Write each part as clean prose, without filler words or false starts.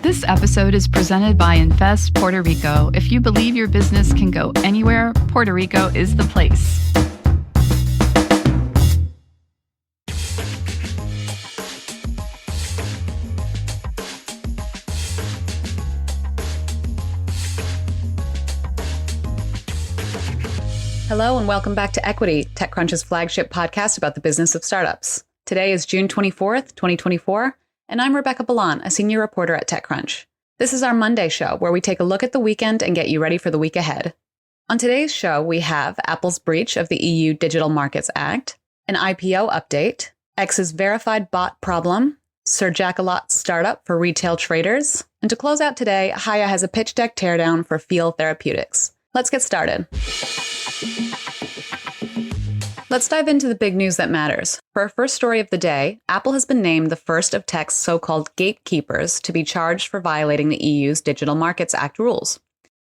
This episode is presented by Invest Puerto Rico. If you believe your business can go anywhere, Puerto Rico is the place. Hello and welcome back to Equity, TechCrunch's flagship podcast about the business of startups. Today is June 24th, 2024, and I'm Rebecca Balan, a senior reporter at TechCrunch. This is our Monday show where we take a look at the weekend and get you ready for the week ahead. On today's show, we have Apple's breach of the EU Digital Markets Act, an IPO update, X's verified bot problem, Sir Jackalot's startup for retail traders, and to close out today, Haya has a pitch deck teardown for Feel Therapeutics. Let's get started. Let's dive into the big news that matters. For our first story of the day, Apple has been named the first of tech's so-called gatekeepers to be charged for violating the EU's Digital Markets Act rules.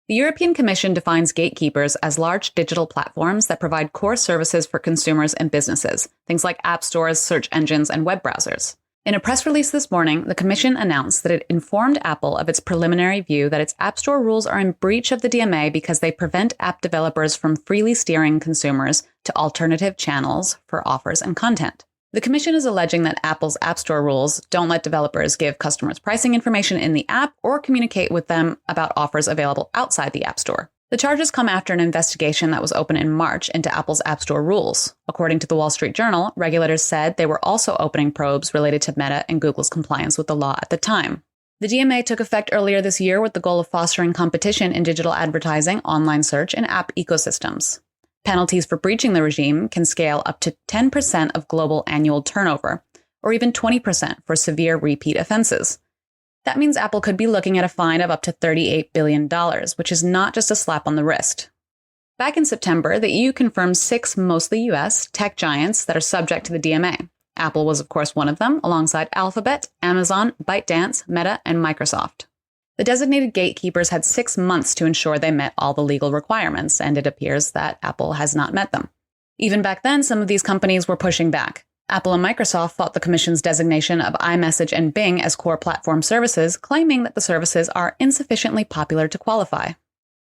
The European Commission defines gatekeepers as large digital platforms that provide core services for consumers and businesses, things like app stores, search engines, and web browsers. In a press release this morning, the Commission announced that it informed Apple of its preliminary view that its App Store rules are in breach of the DMA because they prevent app developers from freely steering consumers to alternative channels for offers and content. The Commission is alleging that Apple's App Store rules don't let developers give customers pricing information in the app or communicate with them about offers available outside the App Store. The charges come after an investigation that was open in March into Apple's App Store rules. According to the Wall Street Journal, regulators said they were also opening probes related to Meta and Google's compliance with the law at the time. The DMA took effect earlier this year with the goal of fostering competition in digital advertising, online search, and app ecosystems. Penalties for breaching the regime can scale up to 10% of global annual turnover, or even 20% for severe repeat offenses. That means Apple could be looking at a fine of up to $38 billion, which is not just a slap on the wrist. Back in September, the EU confirmed 6 mostly US tech giants that are subject to the DMA. Apple was, of course, one of them, alongside Alphabet, Amazon, ByteDance, Meta, and Microsoft. The designated gatekeepers had 6 months to ensure they met all the legal requirements, and it appears that Apple has not met them. Even back then, some of these companies were pushing back. Apple and Microsoft fought the Commission's designation of iMessage and Bing as core platform services, claiming that the services are insufficiently popular to qualify.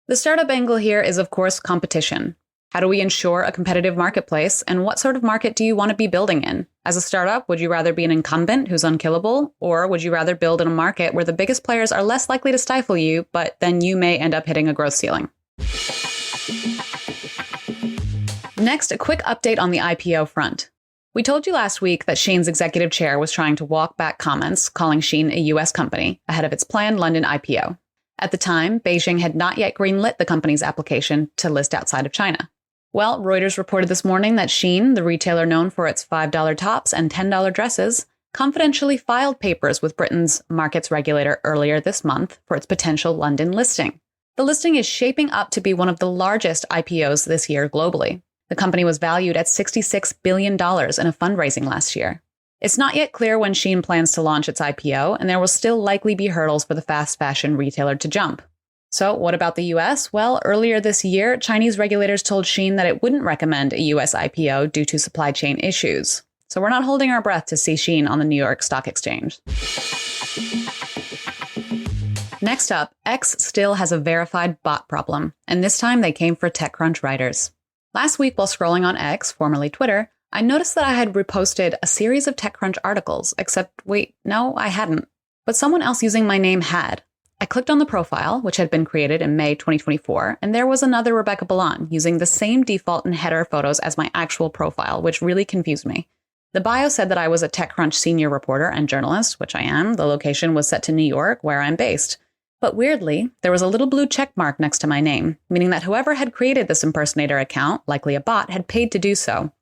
The startup angle here is, of course, competition. How do we ensure a competitive marketplace, and what sort of market do you want to be building in? As a startup, would you rather be an incumbent who's unkillable, or would you rather build in a market where the biggest players are less likely to stifle you, but then you may end up hitting a growth ceiling? Next, a quick update on the IPO front. We told you last week that Shein's executive chair was trying to walk back comments calling Shein a US company ahead of its planned London IPO. At the time, Beijing had not yet greenlit the company's application to list outside of China. Well, Reuters reported this morning that Shein, the retailer known for its $5 tops and $10 dresses, confidentially filed papers with Britain's markets regulator earlier this month for its potential London listing. The listing is shaping up to be one of the largest IPOs this year globally. The company was valued at $66 billion in a fundraising last year. It's not yet clear when Shein plans to launch its IPO, and there will still likely be hurdles for the fast fashion retailer to jump. So what about the US? Well, earlier this year, Chinese regulators told Shein that it wouldn't recommend a US IPO due to supply chain issues. So we're not holding our breath to see Shein on the New York Stock Exchange. Next up, X still has a verified bot problem, and this time they came for TechCrunch writers. Last week, while scrolling on X, formerly Twitter, I noticed that I had reposted a series of TechCrunch articles, except wait, no, I hadn't. But someone else using my name had. I clicked on the profile, which had been created in May 2024, and there was another Rebecca Balan using the same default and header photos as my actual profile, which really confused me. The bio said that I was a TechCrunch senior reporter and journalist, which I am. The location was set to New York, where I'm based. But weirdly, there was a little blue check mark next to my name, meaning that whoever had created this impersonator account, likely a bot, had paid to do so.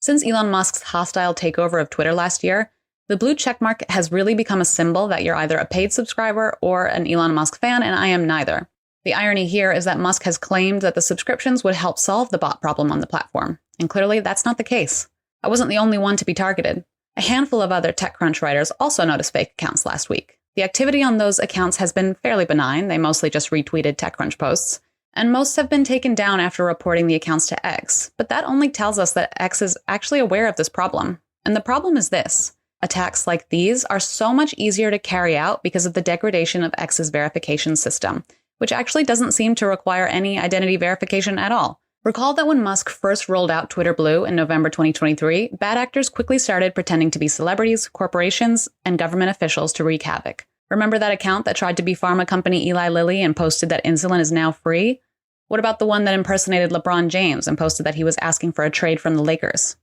Since Elon Musk's hostile takeover of Twitter last year, the blue checkmark has really become a symbol that you're either a paid subscriber or an Elon Musk fan, and I am neither. The irony here is that Musk has claimed that the subscriptions would help solve the bot problem on the platform, and clearly that's not the case. I wasn't the only one to be targeted. A handful of other TechCrunch writers also noticed fake accounts last week. The activity on those accounts has been fairly benign. They mostly just retweeted TechCrunch posts, and most have been taken down after reporting the accounts to X. But that only tells us that X is actually aware of this problem. And the problem is this. Attacks like these are so much easier to carry out because of the degradation of X's verification system, which actually doesn't seem to require any identity verification at all. Recall that when Musk first rolled out Twitter Blue in November 2023, bad actors quickly started pretending to be celebrities, corporations, and government officials to wreak havoc. Remember that account that tried to be pharma company Eli Lilly and posted that insulin is now free? What about the one that impersonated LeBron James and posted that he was asking for a trade from the Lakers?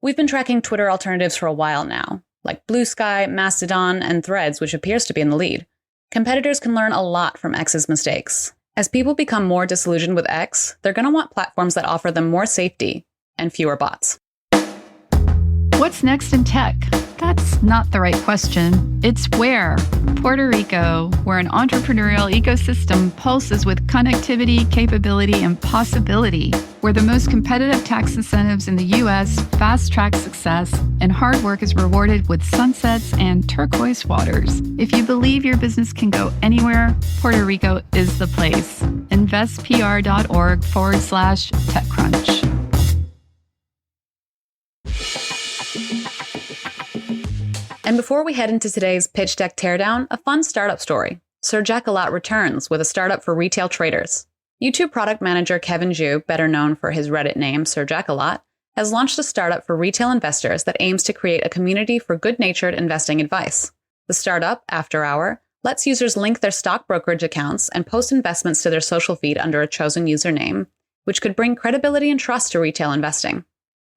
We've been tracking Twitter alternatives for a while now, like Blue Sky, Mastodon, and Threads, which appears to be in the lead. Competitors can learn a lot from X's mistakes. As people become more disillusioned with X, they're going to want platforms that offer them more safety and fewer bots. What's next in tech? That's not the right question. It's where. Puerto Rico, where an entrepreneurial ecosystem pulses with connectivity, capability, and possibility, where the most competitive tax incentives in the U.S. fast-track success, and hard work is rewarded with sunsets and turquoise waters. If you believe your business can go anywhere, Puerto Rico is the place. investpr.org/TechCrunch. And before we head into today's pitch deck teardown, a fun startup story. Sir Jackalot returns with a startup for retail traders. YouTube product manager Kevin Zhu, better known for his Reddit name Sir Jackalot, has launched a startup for retail investors that aims to create a community for good-natured investing advice. The startup, After Hour, lets users link their stock brokerage accounts and post investments to their social feed under a chosen username, which could bring credibility and trust to retail investing.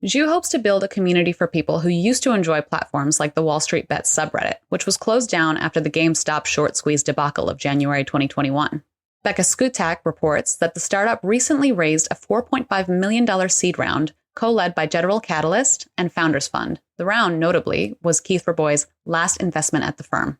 Zhu hopes to build a community for people who used to enjoy platforms like the Wall Street Bets subreddit, which was closed down after the GameStop short squeeze debacle of January 2021. Becca Skutak reports that the startup recently raised a $4.5 million seed round, co-led by General Catalyst and Founders Fund. The round, notably, was Keith Rabois' last investment at the firm.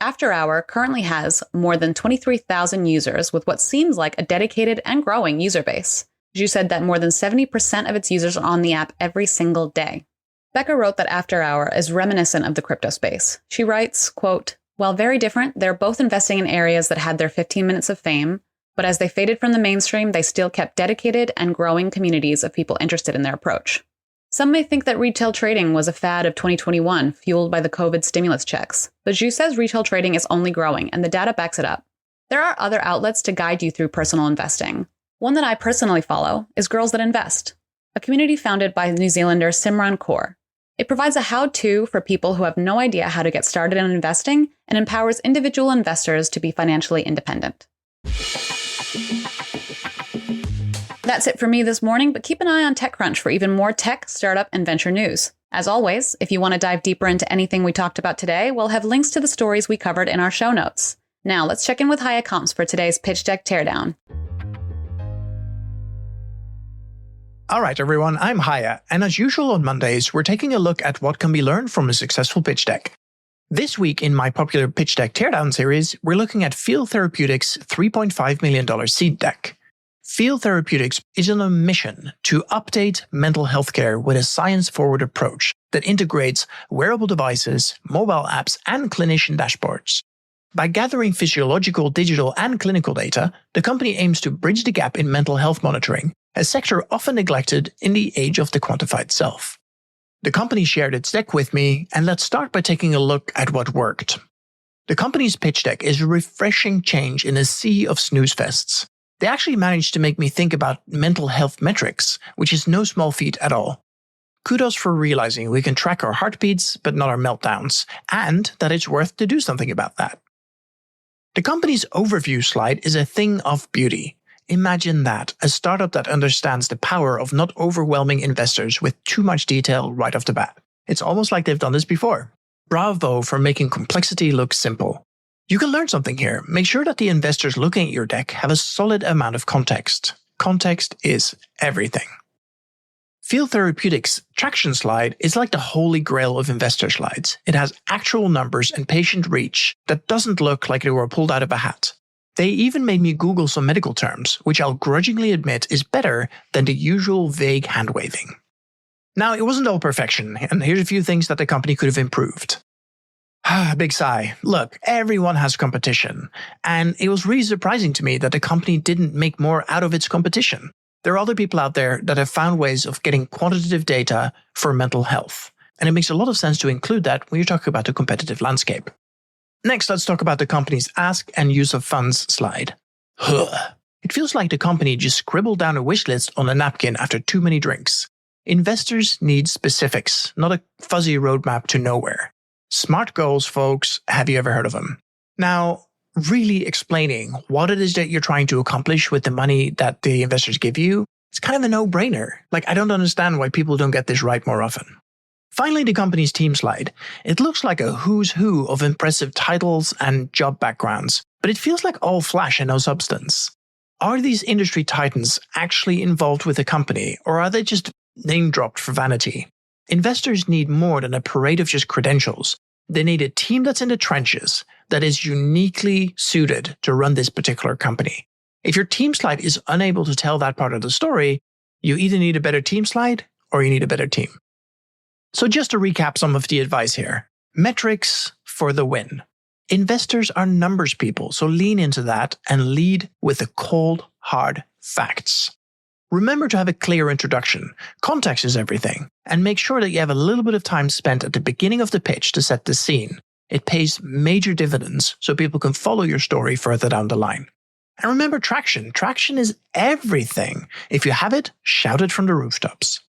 After Hour currently has more than 23,000 users with what seems like a dedicated and growing user base. Zhu said that more than 70% of its users are on the app every single day. Becca wrote that After Hour is reminiscent of the crypto space. She writes, quote, "While very different, they're both investing in areas that had their 15 minutes of fame, but as they faded from the mainstream, they still kept dedicated and growing communities of people interested in their approach." Some may think that retail trading was a fad of 2021, fueled by the COVID stimulus checks, but Zhu says retail trading is only growing, and the data backs it up. There are other outlets to guide you through personal investing. One that I personally follow is Girls That Invest, a community founded by New Zealander Simran Kaur. It provides a how-to for people who have no idea how to get started in investing and empowers individual investors to be financially independent. That's it for me this morning, but keep an eye on TechCrunch for even more tech, startup, and venture news. As always, if you want to dive deeper into anything we talked about today, we'll have links to the stories we covered in our show notes. Now, let's check in with Haya Comps for today's pitch deck teardown. All right, everyone, I'm Haya, and as usual on Mondays, we're taking a look at what can be learned from a successful pitch deck. This week in my popular pitch deck teardown series, we're looking at Field Therapeutics' $3.5 million seed deck. Field Therapeutics is on a mission to update mental health care with a science-forward approach that integrates wearable devices, mobile apps, and clinician dashboards. By gathering physiological, digital, and clinical data, the company aims to bridge the gap in mental health monitoring, a sector often neglected in the age of the quantified self. The company shared its deck with me, and let's start by taking a look at what worked. The company's pitch deck is a refreshing change in a sea of snooze fests. They actually managed to make me think about mental health metrics, which is no small feat at all. Kudos for realizing we can track our heartbeats, but not our meltdowns, and that it's worth to do something about that. The company's overview slide is a thing of beauty. Imagine that, a startup that understands the power of not overwhelming investors with too much detail right off the bat. It's almost like they've done this before. Bravo for making complexity look simple. You can learn something here. Make sure that the investors looking at your deck have a solid amount of context. Context is everything. Field Therapeutics' traction slide is like the holy grail of investor slides. It has actual numbers and patient reach that doesn't look like they were pulled out of a hat. They even made me Google some medical terms, which I'll grudgingly admit is better than the usual vague hand-waving. Now, it wasn't all perfection, and here's a few things that the company could have improved. Big sigh. Look, everyone has competition, and it was really surprising to me that the company didn't make more out of its competition. There are other people out there that have found ways of getting quantitative data for mental health. And it makes a lot of sense to include that when you're talking about the competitive landscape. Next, let's talk about the company's ask and use of funds slide. It feels like the company just scribbled down a wish list on a napkin after too many drinks. Investors need specifics, not a fuzzy roadmap to nowhere. SMART goals, folks. Have you ever heard of them? Now, really explaining what it is that you're trying to accomplish with the money that the investors give you, it's kind of a no-brainer. I don't understand why people don't get this right more often. Finally, the company's team slide. It looks like a who's who of impressive titles and job backgrounds, but it feels like all flash and no substance. Are these industry titans actually involved with the company, or are they just name-dropped for vanity? Investors need more than a parade of just credentials. They need a team that's in the trenches, that is uniquely suited to run this particular company. If your team slide is unable to tell that part of the story, you either need a better team slide or you need a better team. So just to recap some of the advice here. Metrics for the win. Investors are numbers people, so lean into that and lead with the cold, hard facts. Remember to have a clear introduction. Context is everything. And make sure that you have a little bit of time spent at the beginning of the pitch to set the scene. It pays major dividends so people can follow your story further down the line. And remember traction. Traction is everything. If you have it, shout it from the rooftops.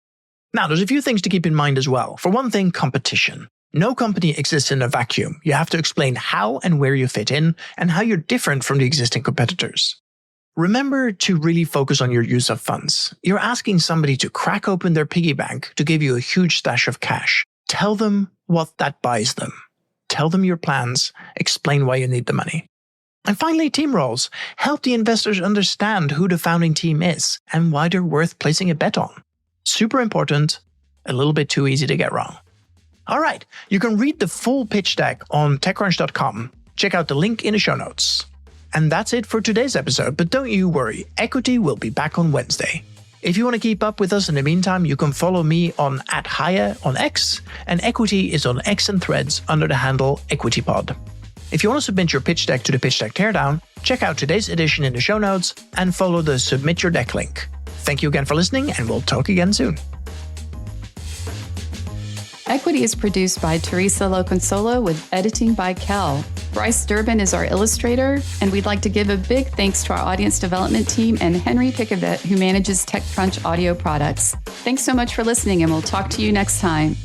Now, there's a few things to keep in mind as well. For one thing, competition. No company exists in a vacuum. You have to explain how and where you fit in and how you're different from the existing competitors. Remember to really focus on your use of funds. You're asking somebody to crack open their piggy bank to give you a huge stash of cash. Tell them what that buys them. Tell them your plans. Explain why you need the money. And finally, team roles. Help the investors understand who the founding team is and why they're worth placing a bet on. Super important, a little bit too easy to get wrong. All right, you can read the full pitch deck on TechCrunch.com. Check out the link in the show notes. And that's it for today's episode, but don't you worry, Equity will be back on Wednesday. If you want to keep up with us in the meantime, you can follow me on @Haya on X, and Equity is on X and Threads under the handle EquityPod. If you want to submit your pitch deck to the Pitch Deck Teardown, check out today's edition in the show notes and follow the Submit Your Deck link. Thank you again for listening, and we'll talk again soon. Equity is produced by Teresa Loconsolo with editing by Kel. Bryce Durbin is our illustrator, and we'd like to give a big thanks to our audience development team and Henry Pickavett, who manages TechCrunch audio products. Thanks so much for listening, and we'll talk to you next time.